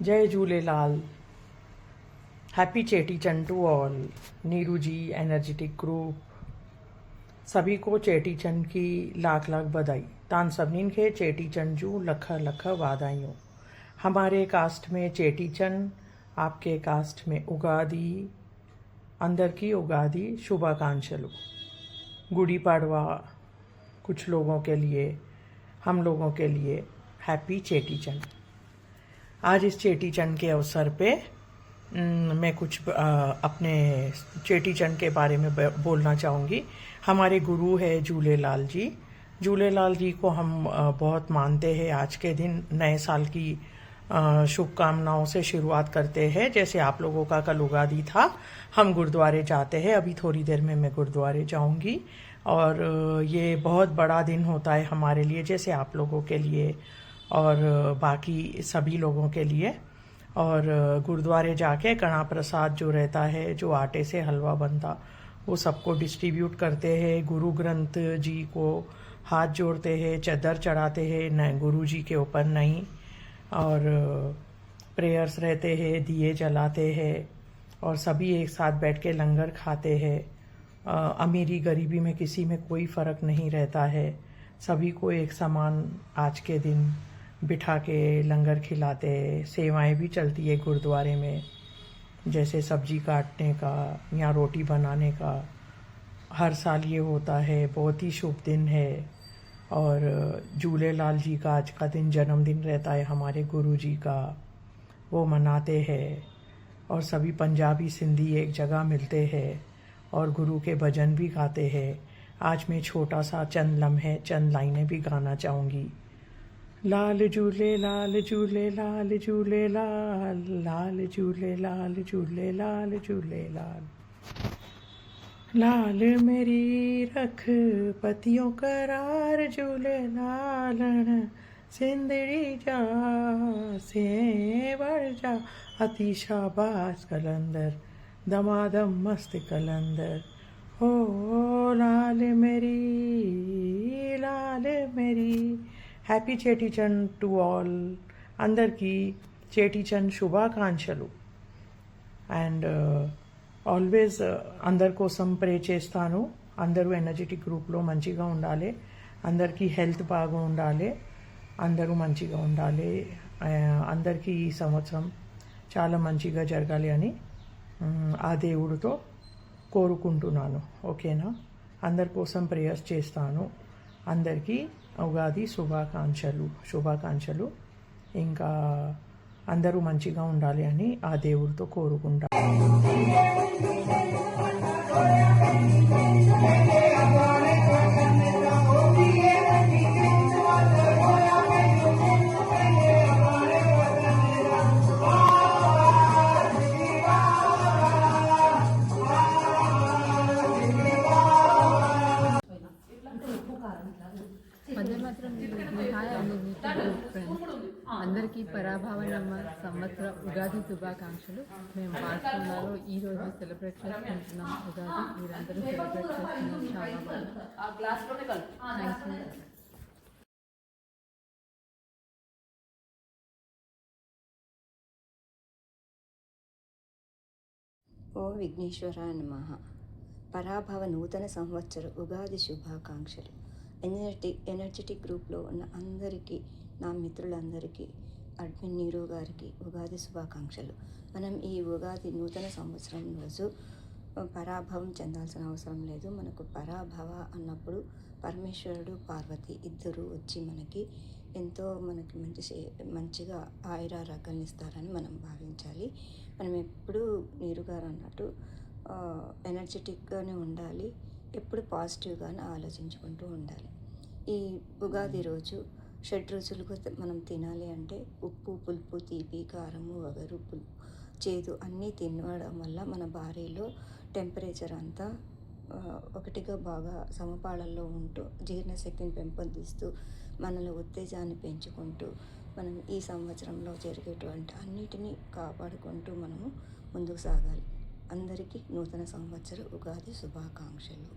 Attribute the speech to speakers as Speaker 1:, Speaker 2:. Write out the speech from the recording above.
Speaker 1: जय Jhulelal. Happy Cheti Chand to all. Neeru ji, energetic group सभी को चेटीचंड की लाख लाख बधाई। तान सभिनीनि खे चेटीचंड जूं लख लख वाधायूं। हमारे कास्ट में चेटीचंड, आपके कास्ट में उगादी, अंदर की उगादी शुभाकांक्षलु। गुड़ी पाड़वा कुछ लोगों के लिए, हम लोगों के लिए हैप्पी चेटीचंड। आज इस चेटीचंड के अवसर पे मैं कुछ अपने चेटीचंड के बारे में बोलना चाहूँगी। हमारे गुरु है झूलेलाल जी। झूलेलाल जी को हम बहुत मानते हैं। आज के दिन नए साल की शुभकामनाओं से शुरुआत करते हैं। जैसे आप लोगों का कल उगादी था, हम गुरुद्वारे जाते हैं। अभी थोड़ी देर में मैं गुरुद्वारे जाऊंगी और ये बहुत बड़ा दिन होता है हमारे लिए, जैसे आप लोगों के लिए और बाकी सभी लोगों के लिए। और गुरुद्वारे जाके कणा प्रसाद जो रहता है, जो आटे से हलवा बनता, वो सबको डिस्ट्रीब्यूट करते हैं। गुरु ग्रंथ जी को हाथ जोड़ते हैं, चद्दर चढ़ाते हैं न गुरु जी के ऊपर नहीं, और प्रेयर्स रहते हैं, दिए जलाते हैं और सभी एक साथ बैठ के लंगर खाते हैं। अमीरी गरीबी में किसी में कोई फ़र्क नहीं रहता है। सभी को एक समान आज के दिन बिठा के लंगर खिलाते हैं। सेवाएं भी चलती है गुरुद्वारे में, जैसे सब्जी काटने का या रोटी बनाने का। हर साल ये होता है। बहुत ही शुभ दिन है। और झूलेलाल जी का आज का दिन जन्मदिन रहता है हमारे गुरु जी का, वो मनाते हैं। और सभी पंजाबी सिंधी एक जगह मिलते हैं और गुरु के भजन भी गाते हैं। आज मैं छोटा सा चंद लम्हे, चंद लाइनें भी गाना चाहूँगी। लाल झूले लाल झूले लाल झूले लाल, लाल झूले लाल झूले लाल झूले लाल। लाल मेरी रख पतियों करार, झूले लालन सिंदड़ी जा से बढ़ जा। अति शाबाश कलंदर, दमादम मस्त कलंदर। हो लाल मेरी, लाल मेरी। Happy Cheti Chand to all. అందరికీ చేటీచండ్ శుభాకాంక్షలు. అండ్ ఆల్వేస్ అందరి కోసం ప్రే చేస్తాను. అందరూ ఎనర్జెటిక్ గ్రూప్లో మంచిగా ఉండాలి, అందరికీ హెల్త్ బాగా ఉండాలి, అందరూ మంచిగా ఉండాలి. అందరికీ ఈ సంవత్సరం చాలా మంచిగా జరగాలి అని ఆ దేవుడితో కోరుకుంటున్నాను. ఓకేనా? అందరి కోసం ప్రేయర్స్ చేస్తాను. అందరికీ ఉగాది శుభాకాంక్షలు. ఇంకా అందరూ మంచిగా ఉండాలి అని ఆ దేవుడితో కోరుకుంటాను.
Speaker 2: అందరికీ పరాభవనమ్మ సంవత్సర ఉగాది శుభాకాంక్షలు. మేము పాఠశాలలో ఈరోజు సెలబ్రేట్ చేసుకుంటున్నాం ఉగాది. మీరందరూ సెలబ్రేట్ చేస్తున్నాం, చాలా బాగా. Thank you.
Speaker 3: ఓం విఘ్నేశ్వరాయ నమః. పరాభవ నూతన సంవత్సర ఉగాది శుభాకాంక్షలు. ఎనర్జెటిక్ గ్రూప్లో ఉన్న అందరికీ, నా మిత్రులందరికీ, అడ్మిన్ నీరు గారికి ఉగాది శుభాకాంక్షలు. మనం ఈ ఉగాది నూతన సంవత్సరం రోజు పరాభవం చెందాల్సిన అవసరం లేదు. మనకు పరాభవ అన్నప్పుడు పరమేశ్వరుడు, పార్వతి ఇద్దరు వచ్చి మనకి ఎంతో మంచిగా ఆయురారోగ్యాన్ని ఇస్తారని మనం భావించాలి. మనం ఎప్పుడూ నీరుగారు అన్నట్టు ఎనర్జెటిక్గానే ఉండాలి, ఎప్పుడు పాజిటివ్గానే ఆలోచించుకుంటూ ఉండాలి. ఈ ఉగాది రోజు షడ్రుచులుగా మనం తినాలి అంటే ఉప్పు, పులుపు, తీపి, కారము, వగరు, పులుపు, చేదు అన్నీ తినడం వల్ల మన బాడీలో టెంపరేచర్ అంతా ఒకటిగా బాగా సమపాళల్లో ఉంటూ జీర్ణశక్తిని పెంపొందిస్తూ మనలో ఉత్తేజాన్ని పెంచుకుంటూ మనం ఈ సంవత్సరంలో జరిగేటువంటి అన్నిటినీ కాపాడుకుంటూ మనము ముందుకు సాగాలి. అందరికీ నూతన సంవత్సర ఉగాది శుభాకాంక్షలు.